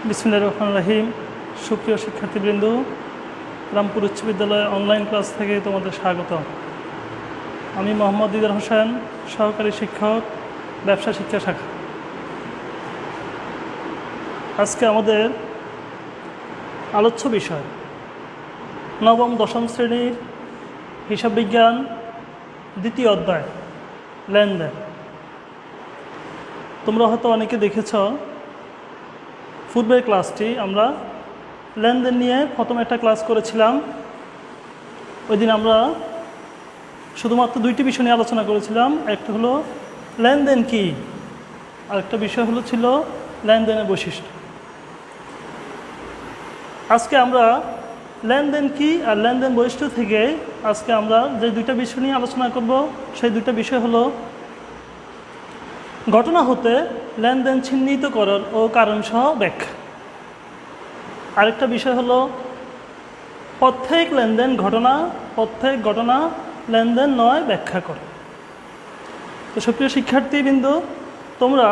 বিসমিল্লাহির রহমানির রহিম। সুপ্রিয় শিক্ষার্থীবৃন্দ, রামপুর উচ্চ বিদ্যালয়ে অনলাইন ক্লাস থেকে তোমাদের স্বাগত। আমি মোহাম্মদ দিদার হোসেন, সহকারী শিক্ষক, ব্যবসা শিক্ষা শাখা। আজকে আমাদের আলোচ্য বিষয় নবম দশম শ্রেণীর হিসাব বিজ্ঞান দ্বিতীয় অধ্যায় লেনদেন। তোমরা হয়তো অনেকে দেখেছ পূর্বের ক্লাসটি আমরা লেনদেন নিয়ে প্রথম একটা ক্লাস করেছিলাম। ওই দিন আমরা শুধুমাত্র দুইটি বিষয় নিয়ে আলোচনা করেছিলাম। একটা হলো লেনদেন কি, আর একটা বিষয় ছিল লেনদেনের বৈশিষ্ট্য। আজকে আমরা লেনদেন কি আর লেনদেন বৈশিষ্ট্য থেকে আজকে আমরা যে দুইটা বিষয় নিয়ে আলোচনা করব, সেই দুইটা বিষয় হলো ঘটনা হতে লেনদেন চিহ্নিত করার ও কারণসহ ব্যাখ্যা। আরেকটা বিষয় হলো প্রত্যেক ঘটনা লেনদেন নয় ব্যাখ্যা করে। তো সুপ্রিয় শিক্ষার্থীবৃন্দ, তোমরা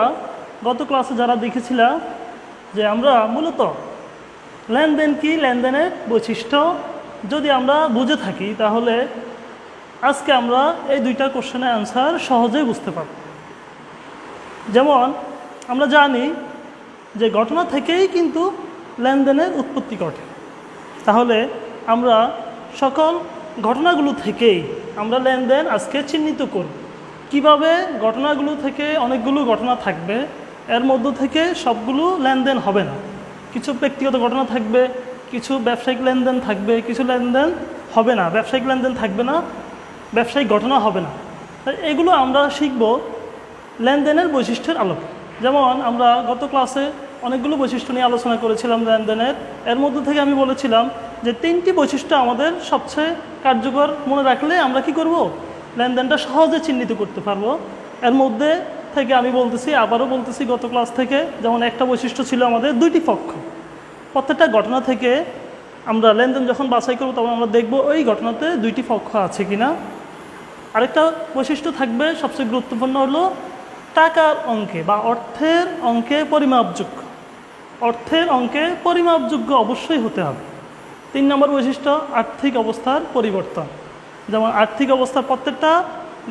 গত ক্লাসে যারা দেখেছিলা যে আমরা মূলত লেনদেন কি, লেনদেনের বৈশিষ্ট্য যদি আমরা বুঝে থাকি তাহলে আজকে আমরা এই দুইটা কোশ্চেনের অ্যান্সার সহজেই বুঝতে পারব। যেমন আমরা জানি যে ঘটনা থেকেই কিন্তু লেনদেনের উৎপত্তি ঘটে, তাহলে আমরা সকল ঘটনাগুলো থেকেই আমরা লেনদেন আজকে চিহ্নিত করব। কিভাবে ঘটনাগুলো থেকে অনেকগুলো ঘটনা থাকবে, এর মধ্য থেকে সবগুলো লেনদেন হবে না। কিছু ব্যক্তিগত ঘটনা থাকবে, কিছু ব্যবসায়িক লেনদেন থাকবে, কিছু লেনদেন হবে না, ব্যবসায়িক লেনদেন থাকবে না, ব্যবসায়িক ঘটনা হবে না। এগুলো আমরা শিখব লেনদেনের বৈশিষ্ট্যের আলোকে। যেমন আমরা গত ক্লাসে অনেকগুলো বৈশিষ্ট্য নিয়ে আলোচনা করেছিলাম লেনদেনের। এর মধ্যে থেকে আমি বলেছিলাম যে তিনটি বৈশিষ্ট্য আমাদের সবচেয়ে কার্যকর মনে রাখলে আমরা কি করব, লেনদেনটা সহজে চিহ্নিত করতে পারবো। এর মধ্যে থেকে আমি আবারও বলতেছি গত ক্লাস থেকে, যেমন একটা বৈশিষ্ট্য ছিল আমাদের দুইটি পক্ষ। প্রত্যেকটা ঘটনা থেকে আমরা লেনদেন যখন বাছাই করব তখন আমরা দেখব ওই ঘটনাতে দুইটি পক্ষ আছে কিনা। আরেকটা বৈশিষ্ট্য থাকবে সবচেয়ে গুরুত্বপূর্ণ হলো টাকার অঙ্কে বা অর্থের অঙ্কে পরিমাপযোগ্য। অর্থের অঙ্কে পরিমাপযোগ্য অবশ্যই হতে হবে। 3 নম্বর বৈশিষ্ট্য আর্থিক অবস্থার পরিবর্তন। যেমন আর্থিক অবস্থার প্রত্যেকটা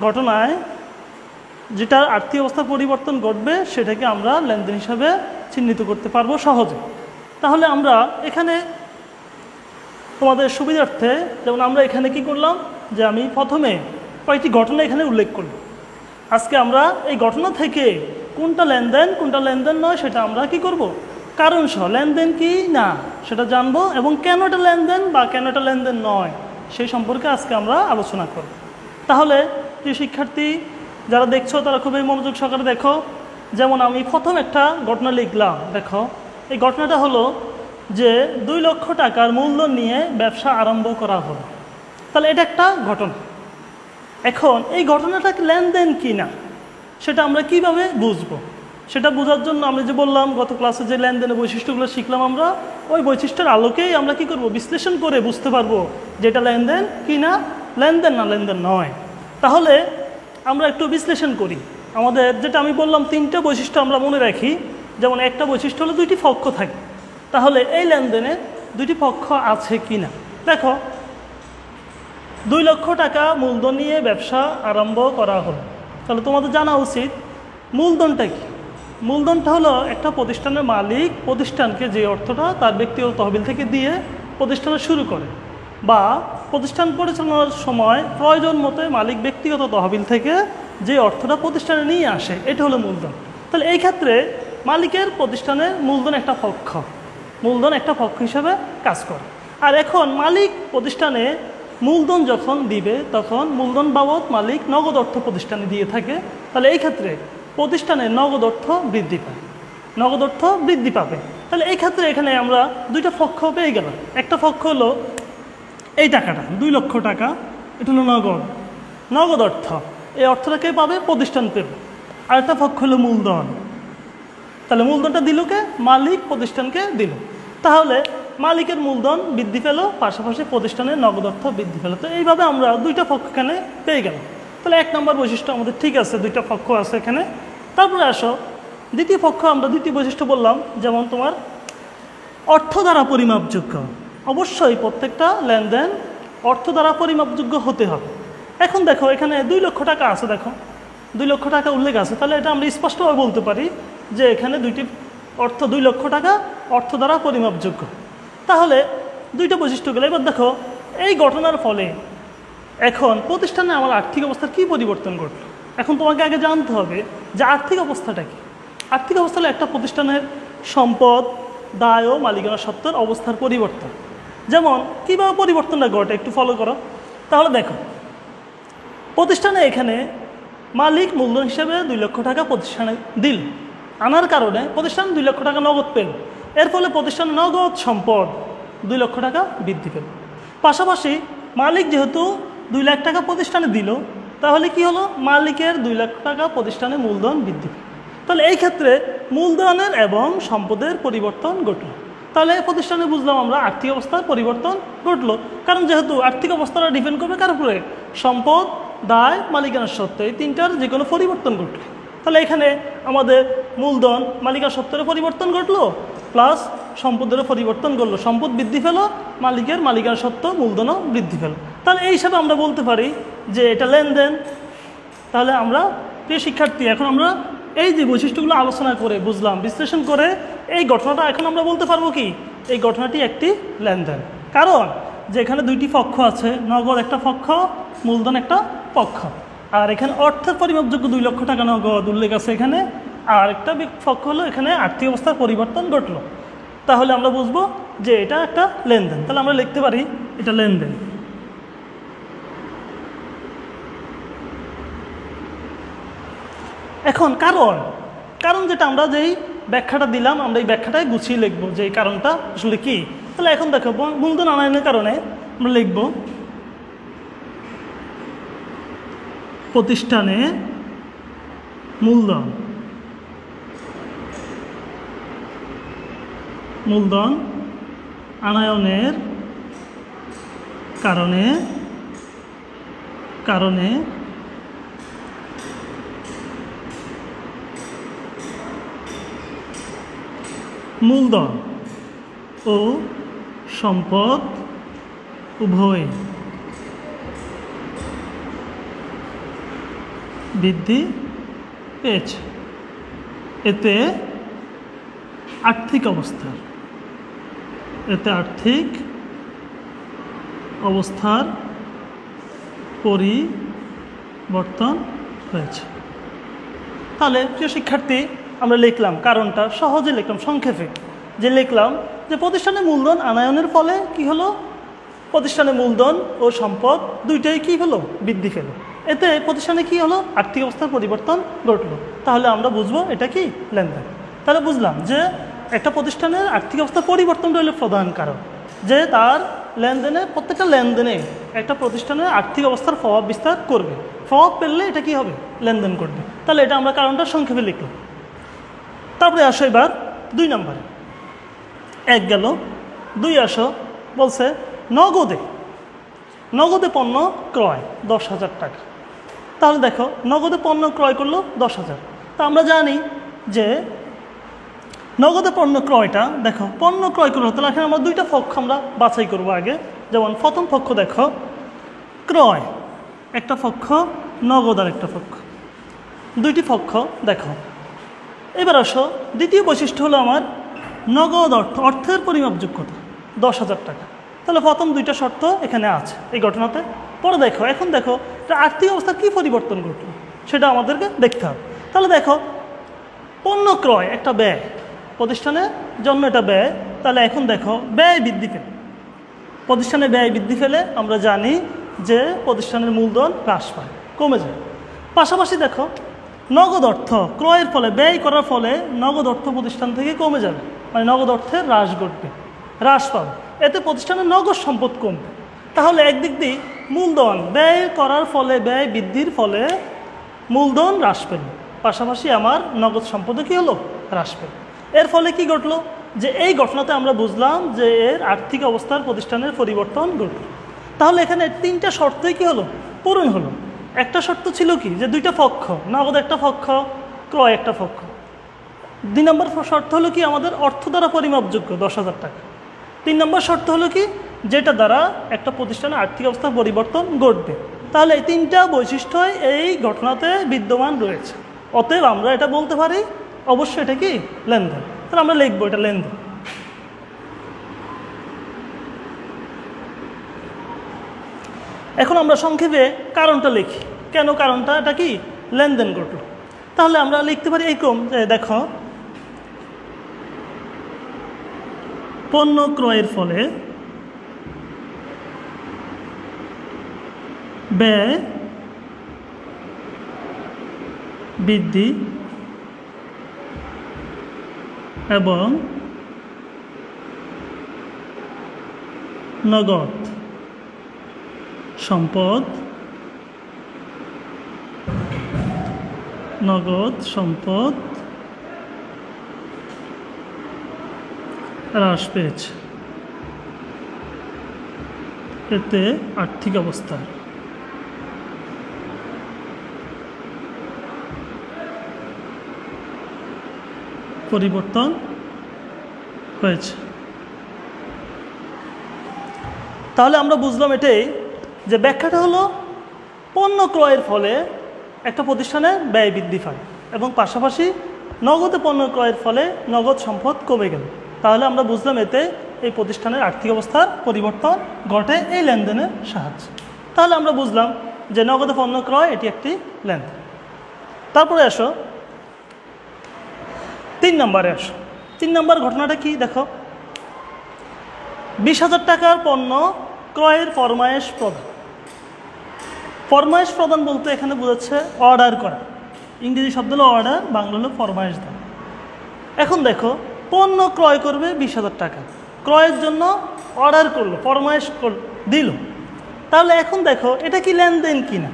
ঘটনায় যেটা আর্থিক অবস্থার পরিবর্তন ঘটবে সেটাকে আমরা লেনদেন হিসাবে চিহ্নিত করতে পারবো সহজে। তাহলে আমরা এখানে তোমাদের সুবিধার্থে যেমন আমরা এখানে কি করলাম যে আমি প্রথমে কয়েকটি ঘটনা এখানে উল্লেখ করলাম। আজকে আমরা এই ঘটনা থেকে কোনটা লেনদেন নয় সেটা আমরা কি করব, কারণ সহ লেনদেন কি না সেটা জানবো, এবং কেন এটা লেনদেন বা কেন এটা লেনদেন নয় সেই সম্পর্কে আজকে আমরা আলোচনা করব। তাহলে যে শিক্ষার্থী যারা দেখছো তারা খুবই মনোযোগ সহকারে দেখো। যেমন আমি প্রথম একটা ঘটনা লিখলাম, দেখো এই ঘটনাটা হলো যে 2 লক্ষ টাকার মূলধন নিয়ে ব্যবসা আরম্ভ করা হলো। তাহলে এটা একটা ঘটনা। এখন এই ঘটনাটা লেনদেন কি না সেটা আমরা কিভাবে বুঝবো, সেটা বোঝার জন্য আমরা যে বললাম গত ক্লাসে যে লেনদেনের বৈশিষ্ট্যগুলো শিখলাম, আমরা ওই বৈশিষ্ট্যের আলোকেই আমরা কি করব, বিশ্লেষণ করে বুঝতে পারবো যেটা লেনদেন কি না, লেনদেন না লেনদেন নয়। তাহলে আমরা একটু বিশ্লেষণ করি। আমাদের যেটা আমি বললাম 3টা বৈশিষ্ট্য আমরা মনে রাখি। যেমন একটা বৈশিষ্ট্য হলো 2টি পক্ষ থাকে। তাহলে এই লেনদেনে 2টি পক্ষ আছে কি না। দেখো 2 লক্ষ টাকা মূলধন নিয়ে ব্যবসা আরম্ভ করা হলো। তাহলে তোমাদের জানা উচিত মূলধনটা কি। মূলধনটা হলো একটা প্রতিষ্ঠানের মালিক প্রতিষ্ঠানকে যে অর্থটা তার ব্যক্তিগত তহবিল থেকে দিয়ে প্রতিষ্ঠানে শুরু করে, বা প্রতিষ্ঠান পরিচালনার সময় প্রয়োজন মতো মালিক ব্যক্তিগত তহবিল থেকে যে অর্থটা প্রতিষ্ঠানে নিয়ে আসে, এটা হলো মূলধন। তাহলে এই ক্ষেত্রে মালিকের প্রতিষ্ঠানের মূলধন একটা পক্ষ হিসাবে কাজ করে। আর এখন মালিক প্রতিষ্ঠানে মূলধন যখন দিবে তখন মূলধন বাবদ মালিক নগদ অর্থ প্রতিষ্ঠানে দিয়ে থাকে। তাহলে এই ক্ষেত্রে প্রতিষ্ঠানের নগদ অর্থ বৃদ্ধি পাবে। তাহলে এই ক্ষেত্রে এখানে আমরা 2টা পক্ষ পেয়ে গেলাম। একটা পক্ষ হলো এই টাকাটা 2 লক্ষ টাকা, এটা হলো নগদ অর্থ। এই অর্থটা কে পাবে, প্রতিষ্ঠান পেবে। আরেকটা পক্ষ হলো মূলধন। তাহলে মূলধনটা দিল কে, মালিক প্রতিষ্ঠানকে দিল। তাহলে মালিকের মূলধন বৃদ্ধি পেল, পাশাপাশি প্রতিষ্ঠানের নগদ অর্থ বৃদ্ধি পেল। তো এইভাবে আমরা 2টা পক্ষ এখানে পেয়ে গেলাম। তাহলে 1 নম্বর বৈশিষ্ট্য আমাদের ঠিক আছে, 2টা পক্ষ আছে এখানে। তারপরে আসো দ্বিতীয় পক্ষ, আমরা দ্বিতীয় বৈশিষ্ট্য বললাম যেমন তোমার অর্থ দ্বারা পরিমাপযোগ্য। অবশ্যই প্রত্যেকটা লেনদেন অর্থ দ্বারা পরিমাপযোগ্য হতে হবে। এখন দেখো এখানে 2 লক্ষ টাকা আছে, দেখো 2 লক্ষ টাকা উল্লেখ আছে, তাহলে এটা আমরা স্পষ্টভাবে বলতে পারি যে এখানে দুইটি অর্থ 2 লক্ষ টাকা অর্থ দ্বারা পরিমাপযোগ্য। তাহলে দুইটা বৈশিষ্ট্য গেলে এবার দেখো এই ঘটনার ফলে এখন প্রতিষ্ঠানে আমার আর্থিক অবস্থার কী পরিবর্তন ঘটল। এখন তোমাকে আগে জানতে হবে যে আর্থিক অবস্থাটা কী। আর্থিক অবস্থা হলো একটা প্রতিষ্ঠানের সম্পদ, দায় ও মালিকানা সত্ত্বের অবস্থার পরিবর্তন। যেমন কীভাবে পরিবর্তনটা ঘটে একটু ফলো করো। তাহলে দেখো প্রতিষ্ঠানে এখানে মালিক মূলধন হিসেবে 2 লক্ষ টাকা প্রতিষ্ঠানে দিল, আনার কারণে প্রতিষ্ঠান 2 লক্ষ টাকা নগদ পেল। এর ফলে প্রতিষ্ঠানের নগদ সম্পদ 2 লক্ষ টাকা বৃদ্ধি পেল। পাশাপাশি মালিক যেহেতু 2 লাখ টাকা প্রতিষ্ঠানে দিল, তাহলে কি হলো, মালিকের 2 লাখ টাকা প্রতিষ্ঠানে মূলধন বৃদ্ধি পেল। তাহলে এই ক্ষেত্রে মূলধনের এবং সম্পদের পরিবর্তন ঘটল। তাহলে প্রতিষ্ঠানে বুঝলাম আমরা আর্থিক অবস্থার পরিবর্তন ঘটলো, কারণ যেহেতু আর্থিক অবস্থাটা ডিপেন্ড করবে কার উপরে, সম্পদ, দায়, মালিকানার সত্ত্বে, এই তিনটার যে কোনো পরিবর্তন ঘটলো। তাহলে এখানে আমাদের মূলধন মালিকানার সত্ত্বের পরিবর্তন ঘটলো, প্লাস সম্পদেরও পরিবর্তন ঘটলো। সম্পদ বৃদ্ধি পেল, মালিকের মালিকানার সত্ত্ব মূলধনও বৃদ্ধি পেল। তাহলে এই হিসাবে আমরা বলতে পারি যে এটা লেনদেন। তাহলে আমরা প্রিয় শিক্ষার্থী এখন আমরা এই যে বৈশিষ্ট্যগুলো আলোচনা করে বুঝলাম, বিশ্লেষণ করে এই ঘটনাটা এখন আমরা বলতে পারবো কি এই ঘটনাটি একটি লেনদেন। কারণ যে এখানে 2টি পক্ষ আছে, নগদ একটা পক্ষ, মূলধন একটা পক্ষ, আর এখানে অর্থের পরিমাপযোগ্য 2 লক্ষ টাকা নগদ উল্লেখ আছে এখানে, আর একটা পক্ষ হলো এখানে আর্থিক অবস্থার পরিবর্তন ঘটলো। তাহলে আমরা বুঝবো যে এটা একটা লেনদেন। তাহলে আমরা লিখতে পারি এটা লেনদেন। এখন কারণ যেটা আমরা যেই ব্যাখ্যাটা দিলাম, আমরা এই ব্যাখ্যাটাই গুছিয়ে লিখবো যে এই কারণটা আসলে কি। তাহলে এখন দেখো মূলধন আনয়নের কারণে আমরা লিখব প্রতিষ্ঠানে মূলধন আনয়নের কারণে মূলধন ও সম্পদ উভয় বৃদ্ধি পেয়েছে। এতে আর্থিক অবস্থার পরিবর্তন হয়েছে। তাহলে প্রিয় শিক্ষার্থী আমরা লিখলাম কারণটা, সহজে লিখলাম, সংক্ষেপে যে লিখলাম যে প্রতিষ্ঠানে মূলধন আনয়নের ফলে কি হলো, প্রতিষ্ঠানে মূলধন ও সম্পদ দুইটাই কি হলো, বৃদ্ধি পেল। এতে প্রতিষ্ঠানে কি হলো, আর্থিক অবস্থার পরিবর্তন ঘটলো। তাহলে আমরা বুঝবো এটা কি লেনদেন। তাহলে বুঝলাম যে একটা প্রতিষ্ঠানের আর্থিক অবস্থার পরিবর্তনটা হলো প্রধান কারণ, যে তার লেনদেনে, প্রত্যেকটা লেনদেনে একটা প্রতিষ্ঠানের আর্থিক অবস্থার প্রভাব বিস্তার করবে। প্রভাব পেলে এটা কি হবে, লেনদেন করবে। তাহলে এটা আমরা কারণটা সংক্ষেপে লিখলাম। তারপরে আসো এবার 2 নম্বরে। 1 গেল, 2 আসো, বলছে নগদে পণ্য ক্রয় 10,000 টাকা। তাহলে দেখো নগদে পণ্য ক্রয় করলো 10,000। তা আমরা জানি যে নগদে পণ্য ক্রয়টা, দেখো পণ্য ক্রয় করলো, তাহলে এখানে আমরা 2টা পক্ষ আমরা বাছাই করবো আগে। যেমন প্রথম পক্ষ দেখো ক্রয় একটা পক্ষ, নগদ আর একটা পক্ষ, 2টি পক্ষ দেখো। এবার আসো দ্বিতীয় বৈশিষ্ট্য হলো আমার নগদ অর্থের পরিমাপযোগ্যতা 10,000 টাকা। তাহলে প্রথম 2টা শর্ত এখানে আছে এই ঘটনাতে। পরে দেখো এখন দেখো এটা আর্থিক অবস্থার কী পরিবর্তন ঘটলো সেটা আমাদেরকে দেখতে হবে। তাহলে দেখো পণ্য ক্রয় একটা ব্যয়, প্রতিষ্ঠানের জন্য এটা ব্যয়। তাহলে এখন দেখো ব্যয় বৃদ্ধি পেলে, প্রতিষ্ঠানে ব্যয় বৃদ্ধি পেলে আমরা জানি যে প্রতিষ্ঠানের মূলধন হ্রাস পায়, কমে যায়। পাশাপাশি দেখো নগদ অর্থ ক্রয়ের ফলে, ব্যয় করার ফলে নগদ অর্থ প্রতিষ্ঠান থেকে কমে যাবে, মানে নগদ অর্থের হ্রাস ঘটবে, হ্রাস পাবে। এতে প্রতিষ্ঠানের নগদ সম্পদ কমবে। তাহলে একদিক দিয়ে মূলধন ব্যয় করার ফলে, ব্যয় বৃদ্ধির ফলে মূলধন হ্রাস পেল, পাশাপাশি আমার নগদ সম্পদও কী হলো, হ্রাস পেল। এর ফলে কি ঘটলো, যে এই ঘটনাতে আমরা বুঝলাম যে এর আর্থিক অবস্থার প্রতিষ্ঠানের পরিবর্তন ঘটল। তাহলে এখানে 3টা শর্তই কী হলো, পূরণ হলো। একটা শর্ত ছিল কি, যে 2টা পক্ষ, নগদ একটা পক্ষ, ক্রয় একটা পক্ষ। 2 নম্বর শর্ত হলো কি আমাদের অর্থ দ্বারা পরিমাপযোগ্য 10,000 টাকা। 3 নম্বর শর্ত হলো কি যেটা দ্বারা একটা প্রতিষ্ঠানের আর্থিক অবস্থার পরিবর্তন ঘটবে। তাহলে এই 3টা বৈশিষ্ট্য এই ঘটনাতে বিদ্যমান রয়েছে, অতএব আমরা এটা বলতে পারি অবশ্যই এটা কি লেনদেন। তাহলে আমরা লিখবো এটা লেনদেন। এখন আমরা সংক্ষেপে কারণটা লিখি, কেন কারণটা এটা কি লেনদেন ঘটলো। তাহলে আমরা লিখতে পারি এইরকম যে দেখো, পণ্য ক্রয়ের ফলে ব্যয় বৃদ্ধি এবং নগদ সম্পদ হ্রাস পেয়েছে। এতে আর্থিক অবস্থা পরিবর্তন হয়েছে। তাহলে আমরা বুঝলাম এটাই যে ব্যাখ্যাটা হলো পণ্য ক্রয়ের ফলে একটা প্রতিষ্ঠানে ব্যয় বৃদ্ধি পায় এবং পাশাপাশি নগদে পণ্য ক্রয়ের ফলে নগদ সম্পদ কমে গেল। তাহলে আমরা বুঝলাম এতে এই প্রতিষ্ঠানের আর্থিক অবস্থার পরিবর্তন ঘটে এই লেনদেনের সাহায্যে। তাহলে আমরা বুঝলাম যে নগদে পণ্য ক্রয় এটি একটি লেনদেন। তারপরে আসো 3 নম্বরে আসো। 3 নম্বর ঘটনাটা কি দেখো, 20,000 টাকার পণ্য ক্রয়ের ফরমায়েশ প্রদান। ফরমায়েশ প্রদান বলতে এখানে বোঝাচ্ছে অর্ডার করা, ইংরেজি শব্দ হলো অর্ডার, বাংলা হলো ফরমায়েশ দেন। এখন দেখো পণ্য ক্রয় করবে 20,000 টাকা, ক্রয়ের জন্য অর্ডার করলো, ফরমায়েশ দিল। তাহলে এখন দেখো এটা কি লেনদেন কিনা।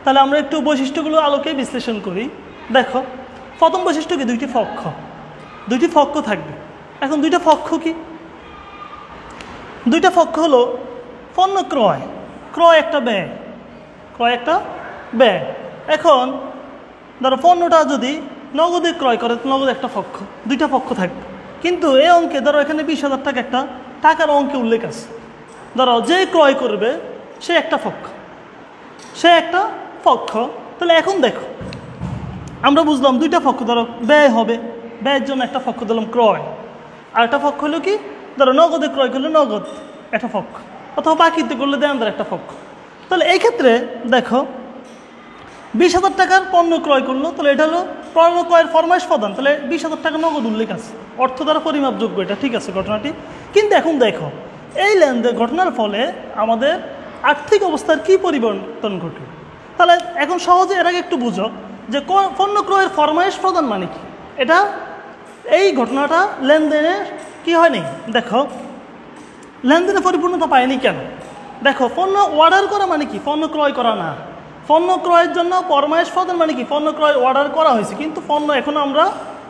তাহলে আমরা একটু বৈশিষ্ট্যগুলো আলোকে বিশ্লেষণ করি। দেখো প্রথম বৈশিষ্ট্য কি, দুইটি পক্ষ থাকবে। এখন দুইটা পক্ষ কি, দুইটা পক্ষ হলো পণ্য ক্রয় একটা ব্যয়। এখন ধরো পণ্যটা যদি নগদে ক্রয় করে, নগদ একটা পক্ষ, দুইটা পক্ষ থাকবে। কিন্তু এই অঙ্কে ধরো এখানে 20,000 টাকা একটা টাকার অঙ্কে উল্লেখ আছে। ধরো যে ক্রয় করবে সে একটা পক্ষ। তাহলে এখন দেখো আমরা বুঝলাম দুইটা পক্ষ, ধরো ব্যয় হবে, ব্যয়ের জন্য একটা পক্ষ দিলাম ক্রয়, আর একটা পক্ষ হলো কি ধরো নগদে ক্রয় করলে নগদ একটা পক্ষ, অথবা বাকিতে করলে দেনদার একটা পক্ষ। তাহলে এই ক্ষেত্রে দেখো 20,000 টাকার পণ্য ক্রয় করলো, তাহলে এটা হলো পণ্য ক্রয়ের ফরমায়েশ প্রদান। তাহলে 20,000 টাকা নগদ উল্লেখ আছে, অর্থ দ্বারা পরিমাপযোগ্য, এটা ঠিক আছে ঘটনাটি। কিন্তু এখন দেখো এই লেনদেন ঘটনার ফলে আমাদের আর্থিক অবস্থার কি পরিবর্তন ঘটল। তাহলে এখন সহজে এর আগে একটু বুঝো যে পণ্য ক্রয়ের ফরমায়েশ প্রদান মানে কি। এটা এই ঘটনাটা লেনদেনে কি হয়নি, দেখো লেনদেনে পরিপূর্ণতা পায়নি কেন। দেখো পণ্য অর্ডার করা মানে কি, পণ্য ক্রয় করা না। পণ্য ক্রয়ের জন্য ফরমায়েশ প্রদান মানে কি, পণ্য ক্রয় অর্ডার করা হয়েছে কিন্তু পণ্য এখন আমরা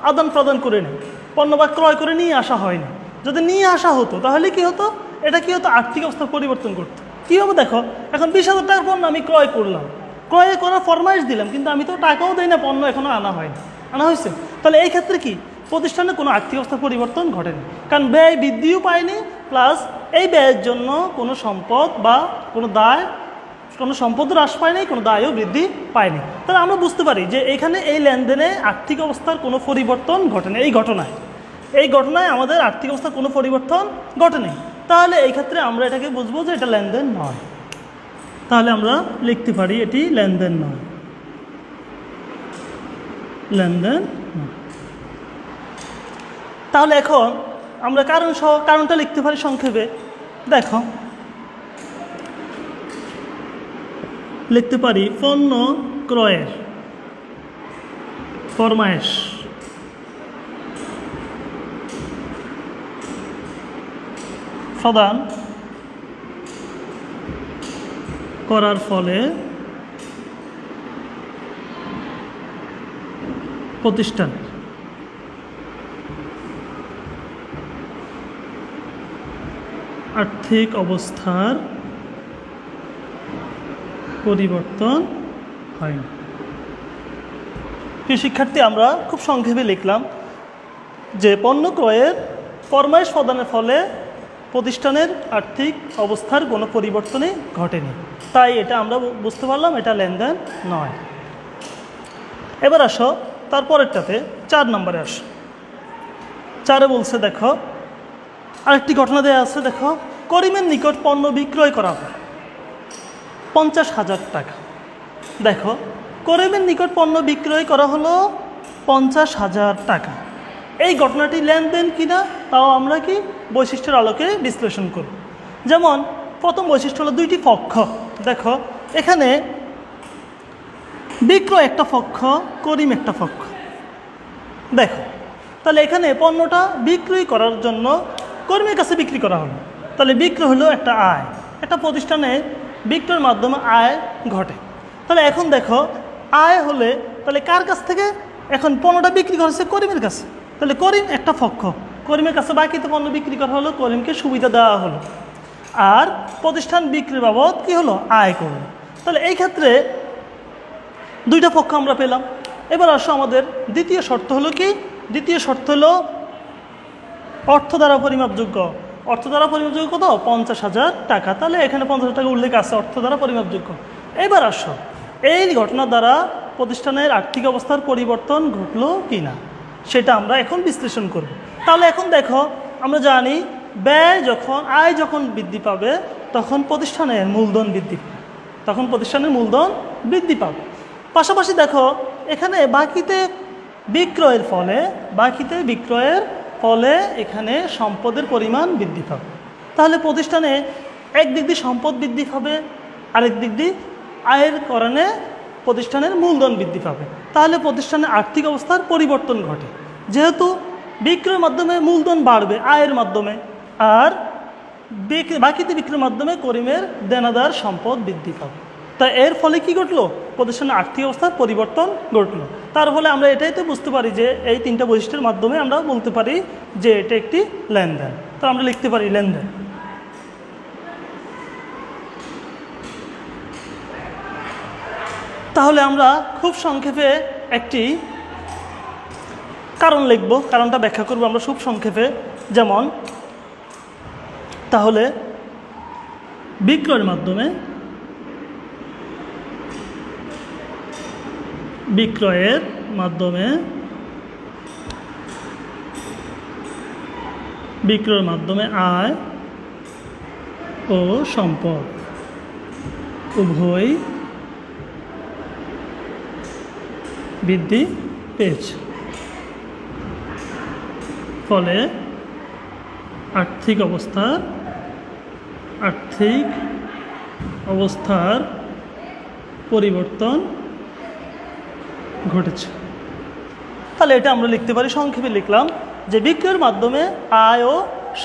আদান প্রদান করে নিই, পণ্য বা ক্রয় করে নিয়ে আসা হয়নি। যদি নিয়ে আসা হতো তাহলে কি হতো, এটা কি হতো আর্থিক অবস্থার পরিবর্তন করতো। কীভাবে দেখো, এখন 20,000 টাকার পণ্য আমি ক্রয় করলাম, ক্রয় করার ফরমায়েশ দিলাম, কিন্তু আমি তো টাকাও দিই না, পণ্য এখনও আনা হয়েছে। তাহলে এই ক্ষেত্রে কি প্রতিষ্ঠানে কোনো আর্থিক অবস্থার পরিবর্তন ঘটেনি, কারণ ব্যয় বৃদ্ধিও পায়নি, প্লাস এই ব্যয়ের জন্য কোনো সম্পদ বা কোনো সম্পদ হ্রাস পায়নি, কোনো দায়ও বৃদ্ধি পায়নি। তাহলে আমরা বুঝতে পারি যে এখানে এই লেনদেনে আর্থিক অবস্থার কোনো পরিবর্তন ঘটেনি। এই ঘটনায় আমাদের আর্থিক অবস্থার কোনো পরিবর্তন ঘটেনি। তাহলে এই ক্ষেত্রে আমরা এটাকে বুঝবো যে এটা লেনদেন নয়। তাহলে আমরা লিখতে পারি এটি লেনদেন নয়, লেনদেন নয়। তাহলে এখন আমরা কারণটা লিখতে পারি সংক্ষেপে। দেখো লিখতে পারি পণ্য ক্রয়ের ফরমায়েশ প্রদান করার ফলে প্রতিষ্ঠান আর্থিক অবস্থার পরিবর্তন হয় না। প্রিয় শিক্ষার্থী, আমরা খুব সংক্ষেপে লিখলাম যে পণ্য ক্রয়ের ফরমাইশ প্রদানের ফলে প্রতিষ্ঠানের আর্থিক অবস্থার কোনো পরিবর্তনই ঘটেনি, তাই এটা আমরা বুঝতে পারলাম এটা লেনদেন নয়। এবার আসো তারপরেরটাতে 4 নম্বরে আসো। 4-এ বলছে দেখো আরেকটি ঘটনা দেওয়া আছে, দেখো করিমের নিকট পণ্য বিক্রয় করা হয় 50,000 টাকা। দেখো করিমের নিকট পণ্য বিক্রয় করা হলো 50,000 টাকা। এই ঘটনাটি লেনদেন কিনা তাও আমরা কি বৈশিষ্ট্যের আলোকে বিশ্লেষণ করব। যেমন প্রথম বৈশিষ্ট্য হলো দুইটি পক্ষ। দেখো এখানে বিক্রয় একটা পক্ষ, করিম একটা পক্ষ। দেখো তাহলে এখানে পণ্যটা বিক্রি করার জন্য করিমের কাছে বিক্রি করা হলো, তাহলে বিক্রয় হলো একটা আয়, একটা প্রতিষ্ঠানে বিক্রয়ের মাধ্যমে আয় ঘটে। তাহলে এখন দেখো আয় হলে তাহলে কার কাছ থেকে এখন পণ্যটা বিক্রি করেছে? করিমের কাছে। তাহলে করিম একটা পক্ষ, করিমের কাছে বাকিতে পণ্য বিক্রি করা হলো, করিমকে সুবিধা দেওয়া হলো, আর প্রতিষ্ঠান বিক্রির বাবদ কি হলো? আয় করলো। তাহলে এই ক্ষেত্রে দুইটা পক্ষ আমরা পেলাম। এবার আসো আমাদের দ্বিতীয় শর্ত হলো কি? দ্বিতীয় শর্ত হলো অর্থ দ্বারা পরিমাপযোগ্য। অর্থ দ্বারা পরিমাপযোগ্য কত? 50,000 টাকা। তাহলে এখানে 50,000 টাকা উল্লেখ আছে অর্থ দ্বারা পরিমাপযোগ্য। এবার আসো এই ঘটনার দ্বারা প্রতিষ্ঠানের আর্থিক অবস্থার পরিবর্তন ঘটলো কি না সেটা আমরা এখন বিশ্লেষণ করব। তাহলে এখন দেখো আমরা জানি ব্যয় যখন আয় যখন বৃদ্ধি পাবে তখন প্রতিষ্ঠানের মূলধন বৃদ্ধি পাবে, তখন প্রতিষ্ঠানের মূলধন বৃদ্ধি পাবে। পাশাপাশি দেখো এখানে বাকিতে বিক্রয়ের ফলে এখানে সম্পদের পরিমাণ বৃদ্ধি পাবে। তাহলে প্রতিষ্ঠানে একদিক দিয়ে সম্পদ বৃদ্ধি পাবে, আরেক দিক দিয়ে আয়ের কারণে প্রতিষ্ঠানের মূলধন বৃদ্ধি পাবে। তাহলে প্রতিষ্ঠানের আর্থিক অবস্থার পরিবর্তন ঘটে, যেহেতু বিক্রয়ের মাধ্যমে মূলধন বাড়বে আয়ের মাধ্যমে, আর বাকিতে বিক্রয়ের মাধ্যমে করিমের দেনাদার সম্পদ বৃদ্ধি পাবে। তা এর ফলে কি ঘটলো? প্রতিষ্ঠানের আর্থিক অবস্থার পরিবর্তন ঘটলো। তার ফলে আমরা এটাই তো বুঝতে পারি যে এই 3টা বৈশিষ্ট্যের মাধ্যমে আমরা বলতে পারি যে এটা একটি লেনদেন। তো আমরা লিখতে পারি লেনদেন। তাহলে আমরা খুব সংক্ষেপে একটি কারণ লিখব, কারণটা ব্যাখ্যা করব আমরা খুব সংক্ষেপে। যেমন তাহলে বিক্রয়ের মাধ্যমে আয় ও সম্পদ উভয় বৃদ্ধি পেয়েছে, ফলে আর্থিক অবস্থার পরিবর্তন ঘটেছে। তাহলে এটা আমরা লিখতে পারি, সংক্ষেপে লিখলাম যে বিক্রয়ের মাধ্যমে আয় ও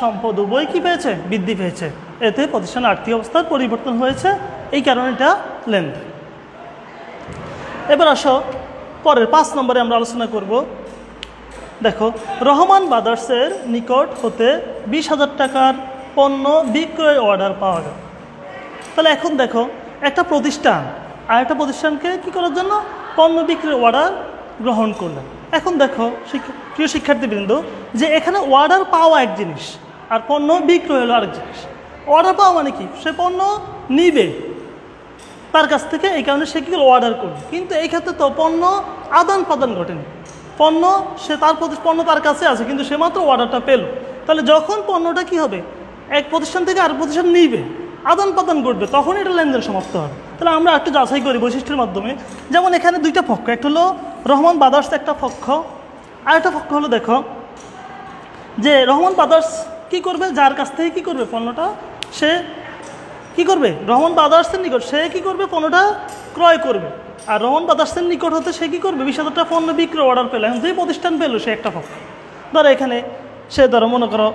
সম্পদ উভয় কি পেয়েছে? বৃদ্ধি পেয়েছে। এতে প্রতিষ্ঠানের আর্থিক অবস্থার পরিবর্তন হয়েছে, এই কারণে এটা লেনদেন। এবার আসো পরের 5 নম্বরে আমরা আলোচনা করব। দেখো রহমান ব্রাদার্সের নিকট হতে 20,000 টাকার পণ্য বিক্রয় অর্ডার পাওয়া গেল। তাহলে এখন দেখো একটা প্রতিষ্ঠান আর একটা প্রতিষ্ঠানকে কি করার জন্য? পণ্য বিক্রয় অর্ডার গ্রহণ করলেন। এখন দেখো প্রিয় শিক্ষার্থীবৃন্দ যে এখানে অর্ডার পাওয়া এক জিনিস আর পণ্য বিক্রয় হলো আরেক জিনিস। অর্ডার পাওয়া মানে কি? সে পণ্য নিবে তার কাছ থেকে, এই কারণে সে কি অর্ডার করবে। কিন্তু এই ক্ষেত্রে তো পণ্য আদান প্রদান ঘটেনি, পণ্য তার কাছে আছে কিন্তু সে মাত্র অর্ডারটা পেল। তাহলে যখন পণ্যটা কি হবে? এক প্রতিষ্ঠান থেকে আর প্রতিষ্ঠান নিবে, আদান প্রদান ঘটবে, তখন এটা লেনদেন সমাপ্ত হবে। তাহলে আমরা একটু যাচাই করি বৈশিষ্ট্যের মাধ্যমে। যেমন এখানে 2টা পক্ষ, একটা হলো রহমান ব্রাদার্স একটা পক্ষ, আর একটা পক্ষ হলো দেখো যে রহমান ব্রাদার্স কি করবে? যার কাছ থেকে কি করবে পণ্যটা, সে কি করবে? রহমান ব্রাদার্সের নিকট সে কি করবে? পণ্যটা ক্রয় করবে। আর রহমান ব্রাদার্সের নিকট হতে সে কি করবে? 20,000 টাকা পণ্য বিক্রয় অর্ডার পেল। এখন যে প্রতিষ্ঠান পেলো সে একটা পক্ষ। ধরো এখানে সে মনে করো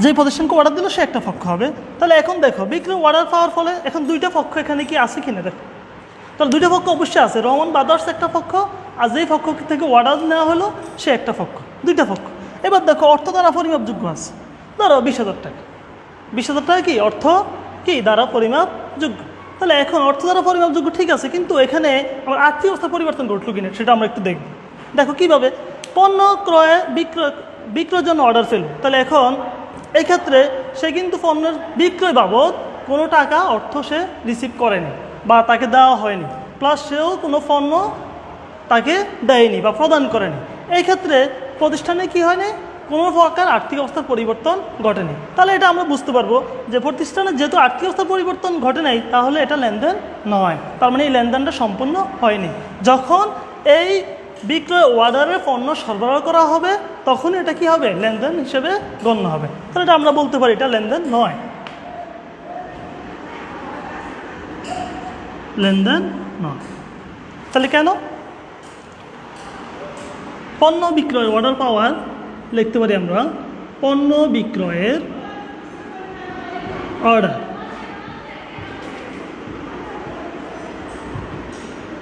যে প্রতিষ্ঠানকে অর্ডার দিল সে একটা পক্ষ হবে। তাহলে এখন দেখো বিক্রয় অর্ডার পাওয়ার ফলে এখন 2টা পক্ষ এখানে কি আছে কিনা দেখো। তাহলে 2টা পক্ষ অবশ্যই আছে, রহমান ব্রাদার্স একটা পক্ষ আর যেই পক্ষ থেকে অর্ডার নেওয়া হলো সে একটা পক্ষ, 2টা পক্ষ। এবার দেখো অর্থ দ্বারা পরিমাপযোগ্য আছে, ধরো 20,000 টাকা। 20,000 টাকা কি অর্থ কি দ্বারা পরিমাপযোগ্য। তাহলে এখন অর্থ দ্বারা পরিমাপযোগ্য ঠিক আছে, কিন্তু এখানে আমার আর্থিক অবস্থার পরিবর্তন ঘটলো কিনা সেটা আমরা একটু দেখব। দেখো কিভাবে? পণ্য বিক্রয়ের জন্য অর্ডার ফেলব, তাহলে এখন এই ক্ষেত্রে সে কিন্তু পণ্যের বিক্রয় বাবদ কোনো টাকা অর্থ সে রিসিভ করেনি বা তাকে দেওয়া হয়নি, প্লাস সেও কোনো পণ্য তাকে দেয়নি বা প্রদান করেনি। এই ক্ষেত্রে প্রতিষ্ঠানে কি হয়নি, কোনো প্রকার আর্থিক অবস্থার পরিবর্তন ঘটেনি। তাহলে এটা আমরা বুঝতে পারবো যে প্রতিষ্ঠানের যেহেতু আর্থিক অবস্থার পরিবর্তন ঘটে নাই, তাহলে এটা লেনদেন নয়। তার মানে এই লেনদেনটা সম্পূর্ণ হয়নি। যখন এই বিক্রয় অর্ডারে পণ্য সরবরাহ করা হবে তখন এটা কি হবে, লেনদেন হিসেবে গণ্য হবে। তাহলে এটা আমরা বলতে পারি এটা লেনদেন নয়, লেনদেন নয়। তাহলে কেন? পণ্য বিক্রয় অর্ডার পাওয়ার লিখতে পারি আমরা পণ্য বিক্রয়ের অর্ডার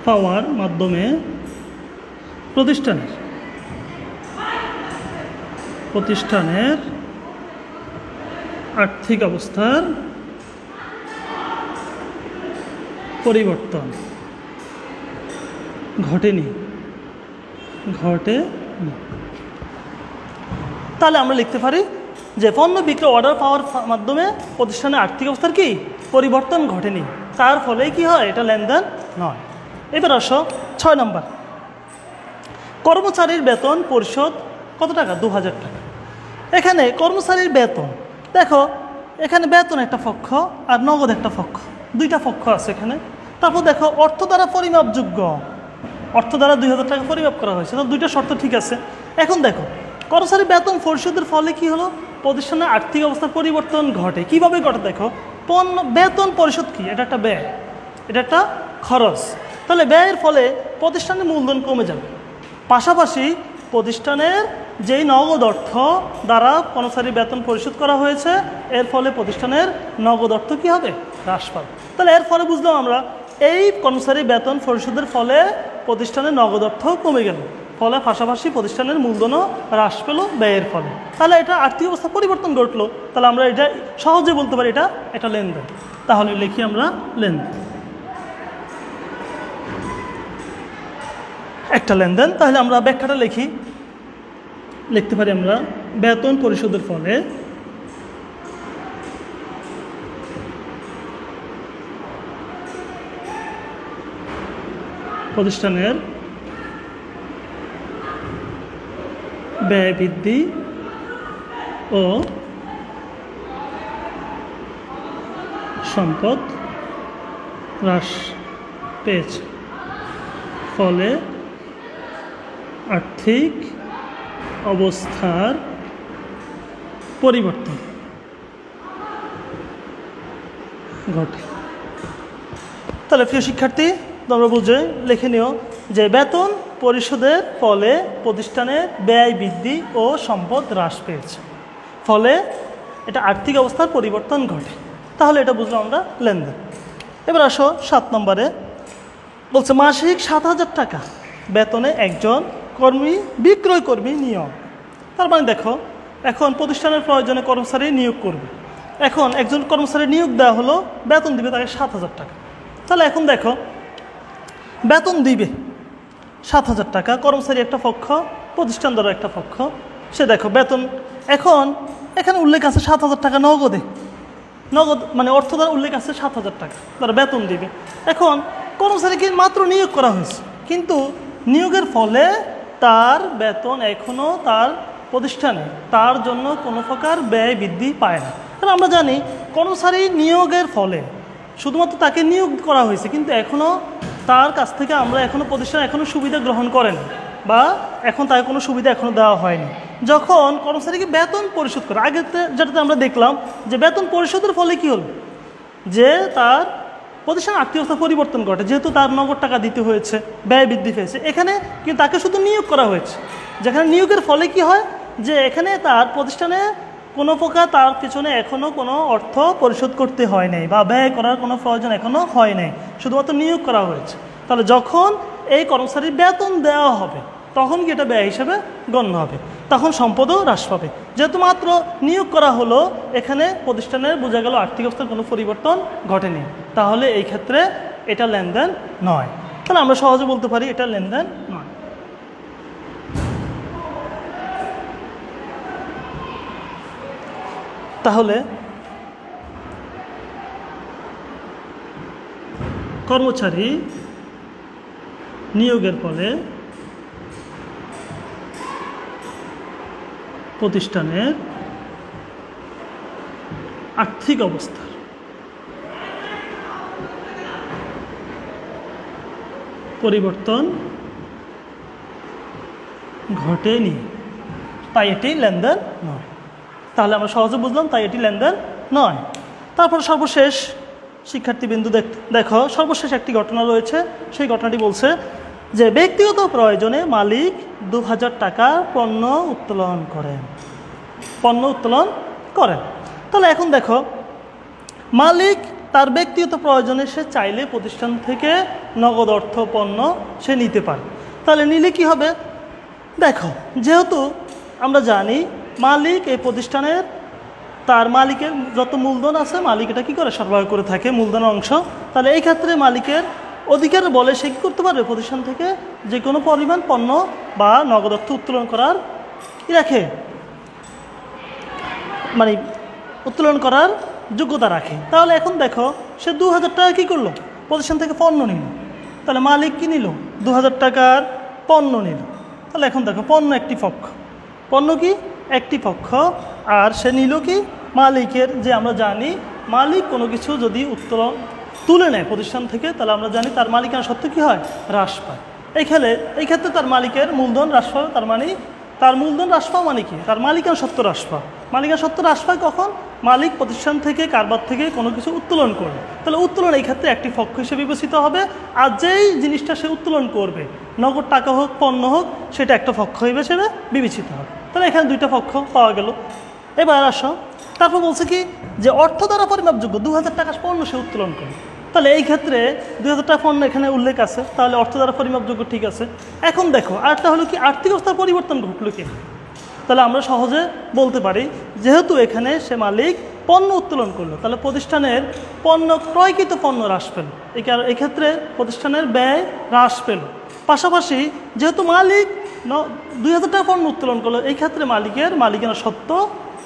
পাওয়ার মাধ্যমে প্রতিষ্ঠানের আর্থিক অবস্থার পরিবর্তন ঘটেনি। তাহলে আমরা লিখতে পারি যে পণ্য বিক্রয় অর্ডার পাওয়ার মাধ্যমে প্রতিষ্ঠানের আর্থিক অবস্থার কি পরিবর্তন ঘটেনি, তার ফলে কি হয়, এটা লেনদেন নয়। এবার আসো 6 নম্বর, কর্মচারীর বেতন পরিশোধ কত টাকা, 2000 টাকা। এখানে কর্মচারীর বেতন, দেখো এখানে বেতন একটা পক্ষ আর নগদ একটা পক্ষ, দুইটা পক্ষ আছে এখানে। তারপর দেখো অর্থ দ্বারা পরিমাপযোগ্য, অর্থ দ্বারা 2000 টাকা পরিমাপ করা হয়েছে, তো দুইটা শর্ত ঠিক আছে। এখন দেখো কর্মচারী বেতন পরিশোধের ফলে কি হলো, প্রতিষ্ঠানের আর্থিক অবস্থার পরিবর্তন ঘটে। কিভাবে ঘটে দেখো, বেতন পরিশোধ কি, এটা একটা ব্যয়, এটা একটা খরচ। তাহলে ব্যয়ের ফলে প্রতিষ্ঠানের মূলধন কমে যাবে, পাশাপাশি প্রতিষ্ঠানের যেই নগদ অর্থ দ্বারা কর্মচারী বেতন পরিশোধ করা হয়েছে এর ফলে প্রতিষ্ঠানের নগদ অর্থ কী হবে, হ্রাস পাবে। তাহলে এর ফলে বুঝলাম আমরা এই কর্মচারী বেতন পরিশোধের ফলে প্রতিষ্ঠানের নগদ অর্থ কমে গেল, ফলে পাশাপাশি প্রতিষ্ঠানের মূলধনও হ্রাস পেল ব্যয়ের ফলে। তাহলে এটা আর্থিক অবস্থা পরিবর্তন ঘটলো। তাহলে আমরা এটা সহজে বলতে পারি এটা লেনদেন। তাহলে লিখি আমরা লেনদেন, একটা লেনদেন। তাহলে আমরা ব্যাখ্যাটা লিখতে পারি আমরা বেতন পরিশোধের ফলে প্রতিষ্ঠানের ব্যয় বৃদ্ধি ও সম্পদ হ্রাস পেয়েছে, ফলে আর্থিক অবস্থার পরিবর্তন ঘটে। তাহলে প্রিয় শিক্ষার্থী, তোমরা বুঝে লিখে নিও যে বেতন পরিশোধের ফলে প্রতিষ্ঠানের ব্যয় বৃদ্ধি ও সম্পদ হ্রাস পেয়েছে, ফলে এটা আর্থিক অবস্থার পরিবর্তন ঘটে। তাহলে এটা বুঝলাম আমরা লেনদেন। এবার আসো 7 নম্বরে, বলছে মাসিক 7000 টাকা বেতনে একজন বিক্রয় কর্মী নিয়োগ। তার মানে দেখো এখন প্রতিষ্ঠানের প্রয়োজনে কর্মচারী নিয়োগ করবে, এখন একজন কর্মচারী নিয়োগ দেওয়া হলো, বেতন দিবে তাকে 7000 টাকা। তাহলে এখন দেখো বেতন দিবে 7000 টাকা, কর্মচারী একটা পক্ষ, প্রতিষ্ঠান দ্বারা একটা পক্ষ। সে দেখো বেতন, এখন এখানে উল্লেখ আছে 7000 টাকা নগদ মানে অর্থ দ্বারা উল্লেখ আছে 7000 টাকা তারা বেতন দিবে। এখন কর্মচারীকে মাত্র নিয়োগ করা হয়েছে, কিন্তু নিয়োগের ফলে তার বেতন এখনও তার প্রতিষ্ঠানে তার জন্য কোনো প্রকার ব্যয় বৃদ্ধি পায় না। কারণ আমরা জানি কর্মচারী নিয়োগের ফলে শুধুমাত্র তাকে নিয়োগ করা হয়েছে, কিন্তু এখনও তার কাছ থেকে আমরা প্রতিষ্ঠান এখনও সুবিধা গ্রহণ করেন বা এখন তাকে কোনো সুবিধা এখনও দেওয়া হয়নি। যখন কর্মচারীকে বেতন পরিশোধ করে, আগে যেটাতে আমরা দেখলাম যে বেতন পরিশোধের ফলে কী হলো, যে তার প্রতিষ্ঠান আর্থিক অবস্থা পরিবর্তন ঘটে, যেহেতু তার নগদ টাকা দিতে হয়েছে, ব্যয় বৃদ্ধি পেয়েছে। এখানে কিন্তু তাকে শুধু নিয়োগ করা হয়েছে, যেখানে নিয়োগের ফলে কি হয় যে এখানে তার প্রতিষ্ঠানে কোনো প্রকার তার পিছনে এখনও কোনো অর্থ পরিশোধ করতে হয় নাই বা ব্যয় করার কোনো প্রয়োজন এখনও হয় নাই, শুধুমাত্র নিয়োগ করা হয়েছে। তাহলে যখন এই কর্মচারীর বেতন দেওয়া হবে তখন কি এটা ব্যয় হিসেবে গণ্য হবে, তখন সম্পদও হ্রাস পাবে। যেহেতু মাত্র নিয়োগ করা হলো, এখানে প্রতিষ্ঠানের বোঝা গেল আর্থিক অবস্থার কোনো পরিবর্তন ঘটেনি, তাহলে এই ক্ষেত্রে এটা লেনদেন নয়। তাহলে আমরা সহজে বলতে পারি এটা লেনদেন নয়। তাহলে কর্মচারী নিয়োগের ফলে প্রতিষ্ঠানের আর্থিক অবস্থার পরিবর্তন ঘটেনি, তাই এটি লেনদেন নয়। তাহলে আমরা সহজে বুঝলাম তাই এটি লেনদেন নয়। তারপর সর্বশেষ শিক্ষার্থীবৃন্দু দেখো সর্বশেষ একটি ঘটনা রয়েছে। সেই ঘটনাটি বলছে যে ব্যক্তিগত প্রয়োজনে মালিক 2000 টাকা পণ্য উত্তোলন করেন। তাহলে এখন দেখো মালিক তার ব্যক্তিগত প্রয়োজনে সে চাইলে প্রতিষ্ঠান থেকে নগদ অর্থ পণ্য সে নিতে পারে। তাহলে নিলে কি হবে? দেখো যেহেতু আমরা জানি মালিক এই প্রতিষ্ঠানের তার মালিকের যত মূলধন আছে মালিক এটা কী করে সরবরাহ করে থাকে মূলধনের অংশ। তাহলে এই ক্ষেত্রে মালিকের অধিকার বলে সে কী করতে পারবে প্রতিষ্ঠান থেকে যে কোনো পরিমাণ পণ্য বা নগদ অর্থ উত্তোলন করার রাখে, মানে উত্তোলন করার যোগ্যতা রাখে। তাহলে এখন দেখো সে 2000 টাকা কী করলো প্রতিষ্ঠান থেকে পণ্য নিল। তাহলে মালিক কী নিল? 2000 টাকার পণ্য নিল। তাহলে এখন দেখো পণ্য একটি পক্ষ, পণ্য কি একটি পক্ষ, আর সে নিল কি মালিকের, যে আমরা জানি মালিক কোনো কিছু যদি তুলে নেয় প্রতিষ্ঠান থেকে তাহলে আমরা জানি তার মালিকানা সত্ত্ব কী হয়? হ্রাস পায়। এই ক্ষেত্রে তার মালিকের মূলধন হ্রাস পাবে, তার মানে তার মূলধন হ্রাস পাওয়া মানে কি তার মালিকানা সত্ত্ব হ্রাস পায়। মালিকানা সত্ত্ব হ্রাস পায় কখন? মালিক প্রতিষ্ঠান থেকে কারবার থেকে কোনো কিছু উত্তোলন করবে। তাহলে উত্তোলন এই ক্ষেত্রে একটি পক্ষ হিসেবে বিবেচিত হবে, আর যেই জিনিসটা সে উত্তোলন করবে নগদ টাকা হোক পণ্য হোক সেটা একটা পক্ষ হিসেবে বিবেচিত হবে। তাহলে এখানে দুইটা পক্ষ পাওয়া গেল। এবার আসো তারপর বলছে কি যে অর্থ দ্বারা পরিমাপযোগ্য 2000 টাকা পণ্য সে উত্তোলন করে। তাহলে এই ক্ষেত্রে 2000 টাকা পণ্য এখানে উল্লেখ আছে, তাহলে অর্থ দ্বারা পরিমাপযোগ্য ঠিক আছে। এখন দেখো আরেকটা হলো কি আর্থিক অবস্থার পরিবর্তন ঘটলো কি? তাহলে আমরা সহজে বলতে পারি যেহেতু এখানে সে মালিক পণ্য উত্তোলন করলো তাহলে প্রতিষ্ঠানের ক্রয়কৃত পণ্য হ্রাস পেল, এই ক্ষেত্রে প্রতিষ্ঠানের ব্যয় হ্রাস পেল। পাশাপাশি যেহেতু মালিক 2000 টাকা পণ্য উত্তোলন করলো এই ক্ষেত্রে মালিকের মালিকানা সত্ত্ব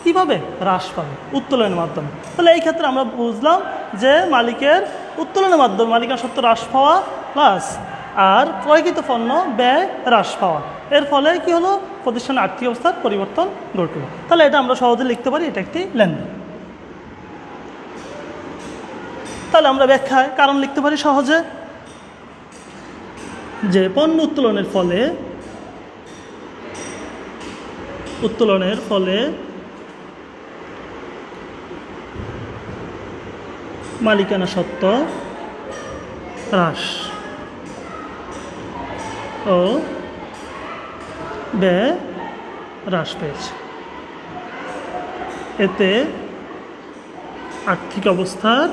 কীভাবে হ্রাস পাবে? উত্তোলনের মাধ্যমে। তাহলে এই ক্ষেত্রে আমরা বুঝলাম যে মালিকের উত্তোলনের মাধ্যমে মালিকানা সত্ত্ব হ্রাস পাওয়া প্লাস আর ক্রয়কৃত পণ্য ব্যয় হ্রাস পাওয়া, এর ফলে কি হলো? প্রতিষ্ঠানের আর্থিক অবস্থার পরিবর্তন ঘটলো। তাহলে এটা আমরা সহজে লিখতে পারি এটা একটি লেনদেন। তাহলে আমরা ব্যাখ্যায় কারণ লিখতে পারি সহজে যে পণ্য উত্তোলনের ফলে মালিকানা সত্ত্ব হ্রাস ও ব্যয় হ্রাস পেয়েছে, এতে আর্থিক অবস্থার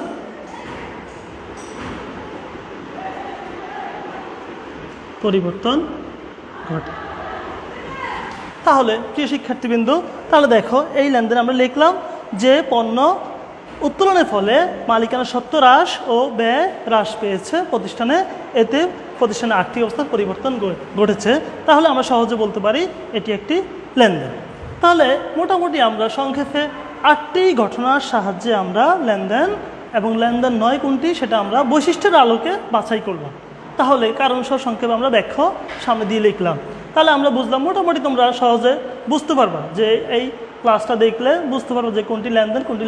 পরিবর্তন ঘটে। তাহলে প্রিয় শিক্ষার্থীবৃন্দ তাহলে দেখো এই লেনদেনে আমরা লিখলাম যে পণ্য উত্তোলনের ফলে মালিকানা সত্ত্ব হ্রাস ও ব্যয় হ্রাস পেয়েছে প্রতিষ্ঠানে, এতে প্রতিষ্ঠানের আর্থিক অবস্থার পরিবর্তন ঘটেছে। তাহলে আমরা সহজে বলতে পারি এটি একটি লেনদেন। তাহলে মোটামুটি আমরা সংক্ষেপে 8টি ঘটনার সাহায্যে আমরা লেনদেন এবং লেনদেন নয় কোনটি সেটা আমরা বৈশিষ্ট্যের আলোকে বাছাই করলাম। তাহলে কারণ সহ সংক্ষেপে আমরা ব্যাখ্যা সামনে দিয়ে লিখলাম। তাহলে আমরা বুঝলাম মোটামুটি তোমরা সহজে বুঝতে পারবা যে এই ক্লাসটা দেখলে বুঝতে পারবো যে কোনটি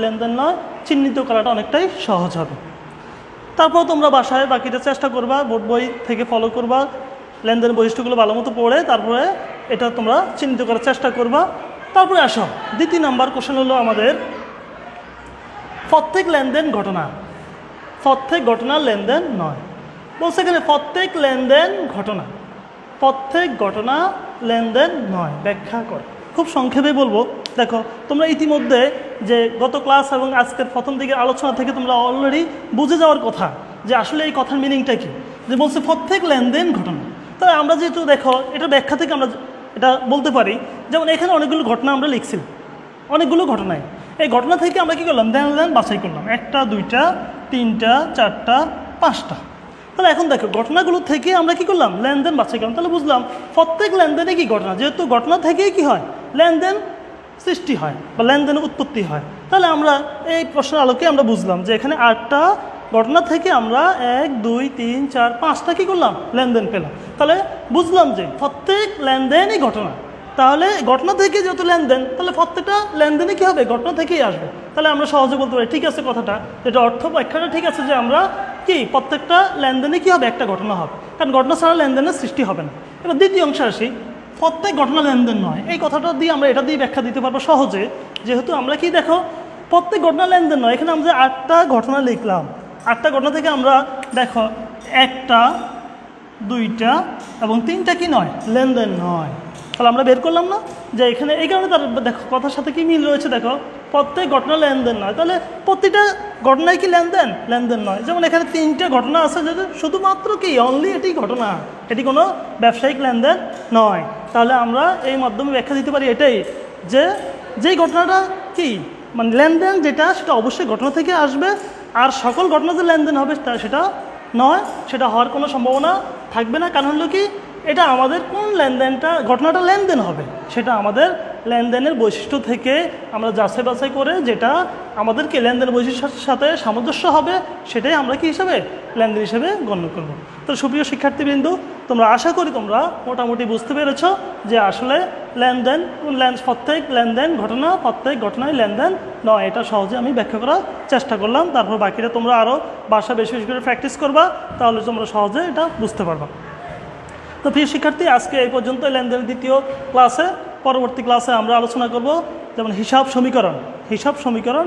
লেনদেন নয়, চিহ্নিত করাটা অনেকটাই সহজ হবে। তারপর তোমরা বাসায় বাকিটা চেষ্টা করবা, বোর্ড বই থেকে ফলো করবা, লেনদেন বৈশিষ্ট্যগুলো ভালো মতো পড়ে তারপরে এটা তোমরা চিহ্নিত করার চেষ্টা করবা। তারপরে আসো 2 নম্বর কোশ্চেন হলো আমাদের প্রত্যেক ঘটনা লেনদেন নয়। বলছে এখানে প্রত্যেক ঘটনা লেনদেন নয়, ব্যাখ্যা কর। খুব সংক্ষেপে বলবো, দেখো তোমরা ইতিমধ্যে যে গত ক্লাস এবং আজকের প্রথম দিকের আলোচনা থেকে তোমরা অলরেডি বুঝে যাওয়ার কথা যে আসলে এই কথার মিনিংটা কি, যে বলছে প্রত্যেক লেনদেন ঘটনা। তাহলে আমরা যেহেতু দেখো এটা ব্যাখ্যা থেকে আমরা এটা বলতে পারি, যেমন এখানে অনেকগুলো ঘটনা আমরা লিখছিলাম, অনেকগুলো ঘটনায় এই ঘটনা থেকে আমরা কী করলাম? লেনদেন বাছাই করলাম, 1টা 2টা 3টা 4টা 5টা। তাহলে এখন দেখো ঘটনাগুলো থেকে আমরা কি করলাম? লেনদেন বাছাই করলাম। তাহলে বুঝলাম প্রত্যেক লেনদেনে কি ঘটনা, যেহেতু ঘটনা থেকেই কি হয়? লেনদেন সৃষ্টি হয় বা লেনদেনের উৎপত্তি হয়। তাহলে আমরা এই প্রশ্নের আলোকে আমরা বুঝলাম যে এখানে 8টা ঘটনা থেকে আমরা 1 2 3 4 5টা কী করলাম লেনদেন পেলাম। তাহলে বুঝলাম যে প্রত্যেক লেনদেনই ঘটনা। তাহলে ঘটনা থেকে যেহেতু লেনদেন, তাহলে প্রত্যেকটা লেনদেনই কী হবে ঘটনা থেকেই আসবে। তাহলে আমরা সহজে বলতে পারি ঠিক আছে কথাটা, যেটা অর্থ ব্যাখ্যাটা ঠিক আছে যে আমরা কি প্রত্যেকটা লেনদেনে কী হবে একটা ঘটনা হবে, কারণ ঘটনা ছাড়া লেনদেনের সৃষ্টি হবে না। এবার দ্বিতীয় অংশে আসি, প্রত্যেক ঘটনা লেনদেন নয়। এই কথাটা দিয়ে আমরা এটা দিয়ে ব্যাখ্যা দিতে পারবো সহজে, যেহেতু আমরা কি দেখো প্রত্যেক ঘটনা লেনদেন নয়। এখানে আমরা 8টা ঘটনা লিখলাম, 8টা ঘটনা থেকে আমরা দেখো 1টা 2টা এবং 3টা কি নয় লেনদেন নয়। তাহলে আমরা বের করলাম না যে এখানে এই কারণে তার দেখো কথার সাথে কি মিল রয়েছে, দেখো প্রত্যেক ঘটনা লেনদেন নয়। তাহলে প্রতিটা ঘটনায় কি লেনদেন লেনদেন নয়। যেমন এখানে 3টে ঘটনা আছে যে শুধুমাত্র কি অনলি এটি ঘটনা, এটি কোনো ব্যবসায়িক লেনদেন নয়। তাহলে আমরা এই মাধ্যমে ব্যাখ্যা দিতে পারি এটাই যে যেই ঘটনাটা কি মানে লেনদেন যেটা সেটা অবশ্যই ঘটনা থেকে আসবে, আর সকল ঘটনা যে লেনদেন হবে সেটা নয়, সেটা হওয়ার কোনো সম্ভাবনা থাকবে না। কারণ হলো কি এটা আমাদের কোন লেনদেনটা ঘটনাটা লেনদেন হবে সেটা আমাদের লেনদেনের বৈশিষ্ট্য থেকে আমরা যাচাই বাছাই করে যেটা আমাদেরকে লেনদেনের বৈশিষ্ট্যের সাথে সামঞ্জস্য হবে সেটাই আমরা কি হিসাবে লেনদেন হিসেবে গণ্য করব। তো সুপ্রিয় শিক্ষার্থীবৃন্দ, তোমরা আশা করি তোমরা মোটামুটি বুঝতে পেরেছ যে আসলে লেনদেন প্রত্যেক লেনদেন ঘটনা, প্রত্যেক ঘটনায় লেনদেন নয়। এটা সহজে আমি ব্যাখ্যা করার চেষ্টা করলাম। তারপর বাকিটা তোমরা আরও বাসা বেশি বেশি করে প্র্যাকটিস করবা, তাহলে তোমরা সহজে এটা বুঝতে পারবা। তো প্রিয় শিক্ষার্থী, আজকে এই পর্যন্ত লেনদেনের দ্বিতীয় ক্লাসে। পরবর্তী ক্লাসে আমরা আলোচনা করব যেমন হিসাব সমীকরণ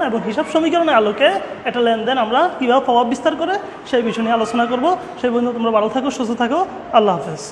এবং হিসাব সমীকরণের আলোকে একটা লেনদেন আমরা কীভাবে প্রভাব বিস্তার করে সেই বিষয় নিয়ে আলোচনা করব। সেই পর্যন্ত তোমরা ভালো থাকো, সুস্থ থাকো। আল্লাহ হাফেজ।